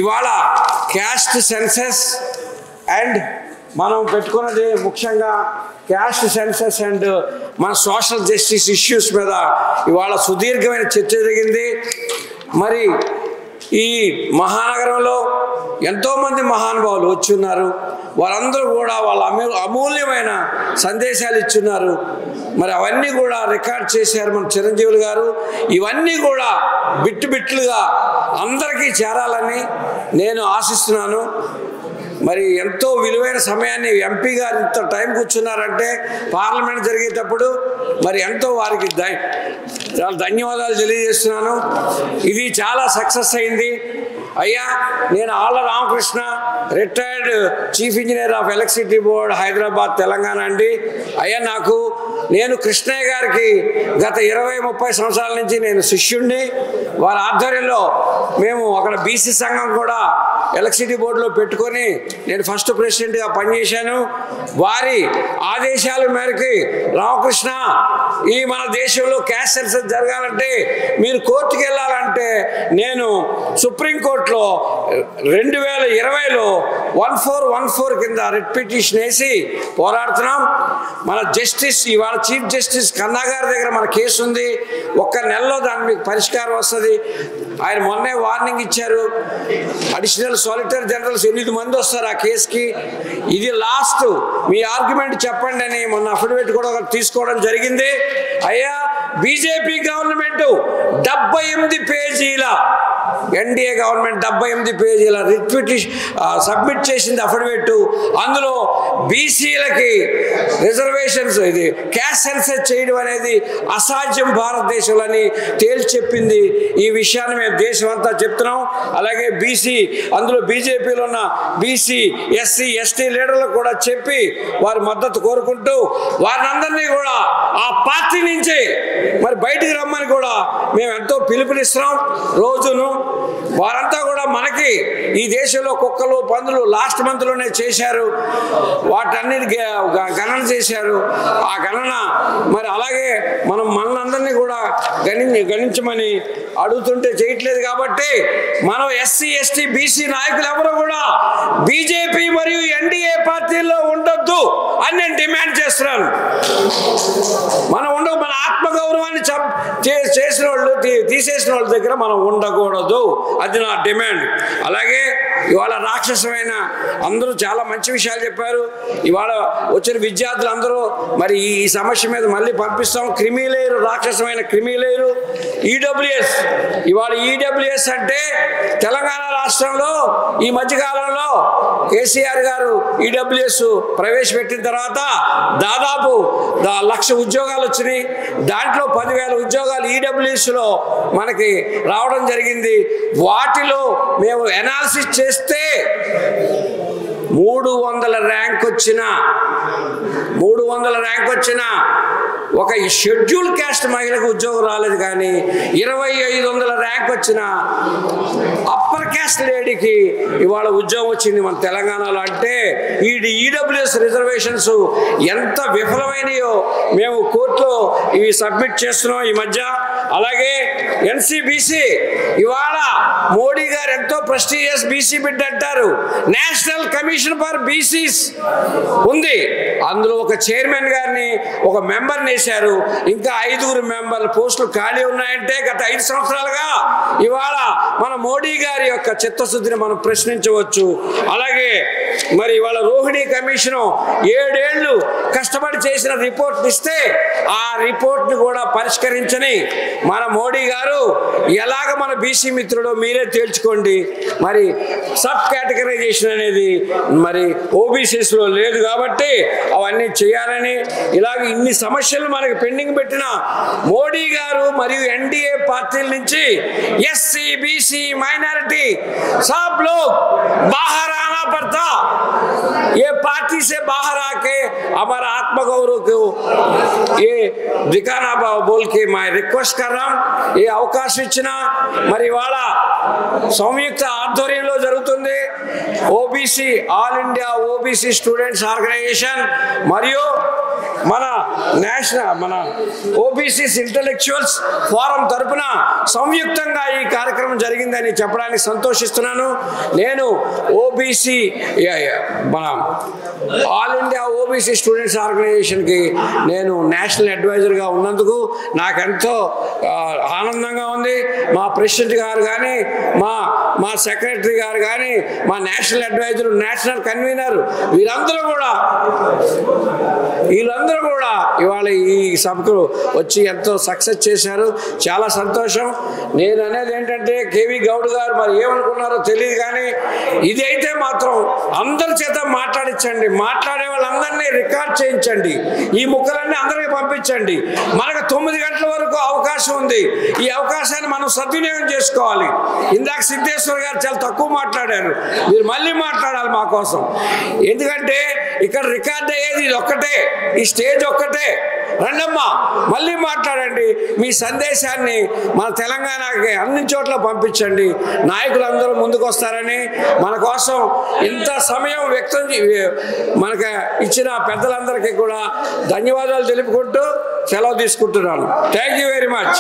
ఇవాళ caste census and మనం పెట్టుకున్నది ముఖ్యంగా క్యాస్ట్ సెన్సస్ అండ్ మన సోషల్ జస్టిస్ ఇష్యూస్ మీద ఇవాళ సుదీర్ఘమైన చర్చ జరిగింది. మరి ఈ మహానగరంలో ఎంతోమంది మహానుభావులు వచ్చి ఉన్నారు. వారందరూ కూడా వాళ్ళ అమూల్యమైన సందేశాలు ఇచ్చున్నారు. మరి అవన్నీ కూడా రికార్డ్ చేశారు మన చిరంజీవులు గారు. ఇవన్నీ కూడా బిట్టుగా అందరికీ చేరాలని నేను ఆశిస్తున్నాను. మరి ఎంతో విలువైన సమయాన్ని ఎంపీ గారు ఇంత టైం కూర్చున్నారంటే పార్లమెంట్ జరిగేటప్పుడు మరి ఎంతో వారికి చాలా ధన్యవాదాలు తెలియజేస్తున్నాను. ఇది చాలా సక్సెస్ అయింది. అయ్యా, నేను ఆళ్ళ Ramakrishna, retired chief engineer of electricity board, Hyderabad, Telangana అండి. అయ్యా, నేను కృష్ణయ్య గారికి గత 20-30 సంవత్సరాల నుంచి నేను శిష్యుడిని. వారి ఆధ్వర్యంలో మేము అక్కడ బీసీ సంఘం కూడా ఎలక్ట్రిసిటీ బోర్డులో పెట్టుకొని నేను ఫస్ట్ ప్రెసిడెంట్గా పనిచేశాను. వారి ఆదేశాల మేరకు రామకృష్ణ, ఈ మన దేశంలో క్యాస్ట్ సెన్సస్ జరగాలంటే మీరు కోర్టుకు వెళ్ళాలంటే నేను సుప్రీంకోర్టులో 2020లో 1414 కింద రిట్ పిటిషన్ వేసి పోరాడుతున్నాం. మన జస్టిస్ ఇవాళ చీఫ్ జస్టిస్ కన్నా గారి దగ్గర మన కేసు ఉంది. ఒక్క నెలలో దాని మీకు పరిష్కారం వస్తుంది. ఆయన మొన్నే వార్నింగ్ ఇచ్చారు. అడిషనల్ సాలిసిటర్ జనరల్స్ 8 మంది వస్తారు ఆ కేసుకి. ఇది లాస్ట్, మీ ఆర్గ్యుమెంట్ చెప్పండి అని మొన్న అఫిడవిట్ కూడా తీసుకోవడం జరిగింది. అయ్యా, బీజేపీ గవర్నమెంట్ 78 పేజీల, ఎన్డీఏ గవర్నమెంట్ 78 పేజీల రిట్ పిటిషన్ సబ్మిట్ చేసింది అఫిడవిట్. అందులో బీసీలకి రిజర్వేషన్స్, ఇది క్యాస్ట్ సెన్సస్ చేయడం అనేది అసాధ్యం భారతదేశంలో అని తేల్చి చెప్పింది. ఈ విషయాన్ని మేము దేశం అంతా చెప్తున్నాం. అలాగే అందులో బీజేపీలో ఉన్న బీసీ, ఎస్సీ, ఎస్టీ లీడర్లకు కూడా చెప్పి వారి మద్దతు కోరుకుంటూ వారిని అందరినీ కూడా ఆ పార్టీ నుంచి మరి బయటికి రమ్మని కూడా మేము ఎంతో పిలుపునిస్తున్నాం రోజును. వారంతా కూడా మనకి ఈ దేశంలో కుక్కలు, పందులు లాస్ట్ మంత్లోనే చేశారు. వాటన్నిటి గణన చేశారు. ఆ గణన మరి అలాగే మనందరినీ కూడా గణించమని అడుగుతుంటే చేయట్లేదు. కాబట్టి మనం ఎస్సీ, ఎస్టీ, బీసీ నాయకులు ఎవరు కూడా బీజేపీ మరియు ఎన్డీఏ పార్టీల్లో ఉండొద్దు అని నేను డిమాండ్ చేస్తున్నాను. మన ఆత్మగౌరవాన్ని చేసిన వాళ్ళు, తీసేసిన వాళ్ళ దగ్గర మనం ఉండకూడదు. అది నా డిమాండ్. అలాగే ఇవాళ రాక్షసమైన అందరూ చాలా మంచి విషయాలు చెప్పారు. ఇవాళ వచ్చిన విద్యార్థులు అందరూ మరి ఈ సమస్య మీద మళ్ళీ పంపిస్తాం. క్రిమిలేరు, రాక్షసమైన క్రిమిలేరు, ఈడబ్ల్యూఎస్. ఇవాళ ఈడబ్ల్యూఎస్ అంటే తెలంగాణ రాష్ట్రంలో ఈ మధ్యకాలంలో కేసీఆర్ గారు ఈడబ్ల్యూఎస్ ప్రవేశపెట్టిన తర్వాత దాదాపు 1,00,000 ఉద్యోగాలు వచ్చినాయి. దాంట్లో 10,000 ఉద్యోగాలు ఈడబ్ల్యూఎస్లో మనకి రావడం జరిగింది. వాటిలో మేము ఎనాలిసిస్ చేస్తే 300 ర్యాంక్ వచ్చిన ఒక షెడ్యూల్ క్యాస్ట్ మహిళకు ఉద్యోగం రాలేదు. కానీ 2,500 ర్యాంక్ వచ్చిన అప్పర్ క్యాస్ట్ లేడీకి ఇవాళ ఉద్యోగం వచ్చింది మన తెలంగాణలో. అంటే ఈ ఈడబ్ల్యూఎస్ రిజర్వేషన్స్ ఎంత విఫలమైనయో మేము కోర్టులో ఇవి సబ్మిట్ చేస్తున్నాం ఈ మధ్య. అలాగే ఎన్సీబీసీ, ఇవాళ మోడీ గారు ఎంతో ప్రెస్టీజియస్ బీసీ బిడ్ అంటారు. నేషనల్ కమిషన్ ఫర్ బీసీస్ ఉంది. అందులో ఒక చైర్మన్ గారిని, ఒక మెంబర్ని వేశారు. ఇంకా 5 మెంబర్ల పోస్టులు ఖాళీ ఉన్నాయంటే గత 5 సంవత్సరాలుగా ఇవాళ మన మోడీ గారి యొక్క చిత్తశుద్ధిని మనం ప్రశ్నించవచ్చు. అలాగే మరి ఇవాళ రోహిణి కమిషను 7 ఏళ్ళు కష్టపడి చేసిన రిపోర్ట్ ఇస్తే ఆ రిపోర్ట్ని కూడా పరిష్కరించని మన మోడీ గారు ఎలాగ మన బీసీ మిత్రుడు మీరే తేల్చుకోండి. మరి సబ్ కేటగరైజేషన్ అనేది మరి ఓబీసీస్లో లేదు కాబట్టి అవన్నీ చేయాలని, ఇలాగ ఇన్ని సమస్యలు మనకి పెండింగ్ పెట్టిన మోడీ గారు మరియు ఎన్డీఏ పార్టీల నుంచి ఎస్సీ, బీసీ, మైనారిటీ सब लोग बाहर आना पड़ता. ये पार्टी से बाहर आके हमारा आत्मगौरव को ये दिखाना बोल के मैं रिक्वेस्ट कर रहा हूँ. ये అవకాశం ఇచ్చిన మరి వాళ్ళ సంయుక్త ఆధ్వర్యంలో జరుగుతుంది. OBC OBC all India OBC students organization మరియు మన ఓబీసీస్ ఇంటలెక్చువల్స్ ఫోరం తరపున సంయుక్తంగా ఈ కార్యక్రమం జరిగిందని చెప్పడానికి సంతోషిస్తున్నాను. నేను ఓబీసీ మన ఆల్ ఇండియా ఓబీసీ స్టూడెంట్స్ ఆర్గనైజేషన్కి నేను నేషనల్ అడ్వైజర్గా ఉన్నందుకు నాకు ఎంతో ఆనందంగా ఉంది. మా ప్రెసిడెంట్ గారు కానీ మా సెక్రటరీ గారు కానీ మా నేషనల్ అడ్వైజర్ నేషనల్ కన్వీనర్ వీళ్ళందరూ కూడా ఇవాళ ఈ సభకు వచ్చి ఎంతో సక్సెస్ చేశారు. చాలా సంతోషం. నేను అనేది ఏంటంటే కేవీ గౌడ్ గారు మరి ఏమనుకున్నారో తెలియదు, కానీ ఇది అయితే మాత్రం అందరి చేత మాట్లాడించండి, మాట్లాడే వాళ్ళందరినీ రికార్డ్ చేయించండి, ఈ ముక్కలన్నీ అందరికీ పంపించండి. మనకు 9 గంటల వరకు అవకాశం ఉంది. ఈ అవకాశాన్ని మనం సద్వినియోగం చేసుకోవాలి. ఇందాక సిద్ధేశ్వర్ గారు చాలా తక్కువ మాట్లాడారు, మీరు మళ్ళీ మాట్లాడాలి మా కోసం. ఎందుకంటే ఇక్కడ రికార్డ్ అయ్యేది ఇది ఒక్కటే, ఈ స్టేజ్ ఒక్కటే. రండమ్మా, మళ్ళీ మాట్లాడండి. మీ సందేశాన్ని మన తెలంగాణకి అన్ని చోట్ల పంపించండి. నాయకులందరూ ముందుకు వస్తారని మన కోసం ఇంత సమయం మనకు ఇచ్చిన పెద్దలందరికీ కూడా ధన్యవాదాలు తెలుపుకుంటూ సెలవు తీసుకుంటున్నాను. Thank you very much.